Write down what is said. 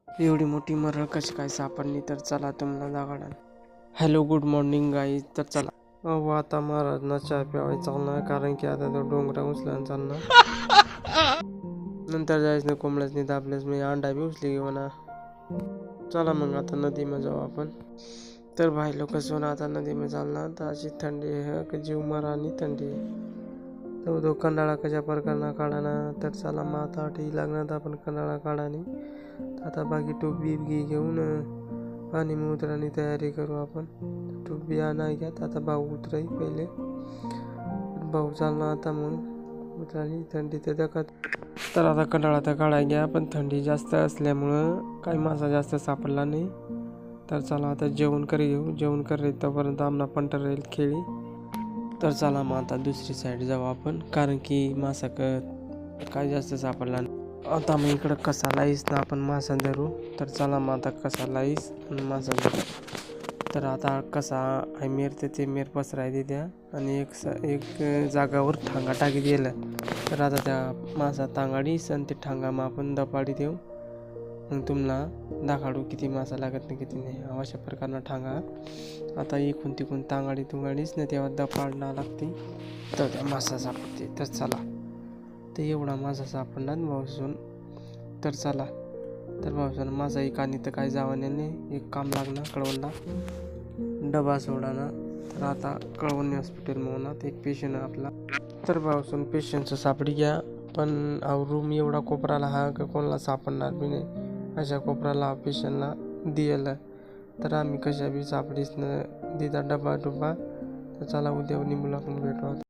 एवढी मोठी मरळ कशी काय सापडली तर चला तुम्हाला दाखवणार. Hello good morning guys. तर चला अहो आता महाराजना चहा प्यावायला चालणार कारण की आता तो डोंगरा उचलायला चालणार. नंतर जायचं नाही कोंबड्याच नाही दाबल्याच मी अंडा बी उचली घेऊ ना. चला मग आता नदीमध्ये जाऊ आपण. तर भाई लोक सोना आता नदीमध्ये चालणार तर अशी थंडी आहे की जीव मरा आणि थंडी आहे. तो कंडाळा कशा प्रकारना काढाना तर चला मग आता ठीक लागणार तर आपण कंडाळा काढानी. आता बाकी टोपी घेऊन पाणी उतरानी तयारी करू आपण. टोपी नाही घ्यात आता भाऊ उतराई पहिले भाऊ चालणार आता मग उतरानी थंडी ते दखत. तर आता कंडाळा तर काढाय घ्या पण थंडी जास्त असल्यामुळं काही मासा जास्त सापडला नाही. तर चला आता जेवण करी घेऊ. जेवण करे तोपर्यंत आमना पंटर राहील खेळी. तर चला मग आता दुसरी साईड जाऊ आपण कारण की मासा काय जास्त सापडला नाही. आता मग इकडं कसा लाईस ना आपण मासा धरू. तर चला मग आता कसा लाईस मासा धरू. तर आता कसा आहे मेर ते मेर पसराय द्या आणि एक जागावर ठांगा टाकी दिलं. तर आता त्या मासा तांगाडीस आणि ते ठांगा मग आपण दपाडी देऊ. मग तुम्हाला दाखवू किती मासा लागत नाही किती नाही. अशा प्रकारनं ठांगा आता इकून तिकून तुंगाडीच नाही तेव्हा दपाडणं लागते तर त्या मासा सापडते. तर चला ते एवढा मासा सापडणार भाऊसून. तर चला तर भाऊसून माझा एक आणि तर काय जावाने एक काम लागणार कळवणला डबा सोडाना. तर आता कळवणी हॉस्पिटल म्हणून एक पेशंट आपला. तर भाऊसून पेशंटचं सापडी घ्या पण रूम एवढा कोपराला हा का कोणाला सापडणार बी नाही. अशा कोपराला पेशंटला दिलं तर आम्ही कशा बी सापडीस न दिदा डबा. तर चला उद्या निमुला पण भेटू.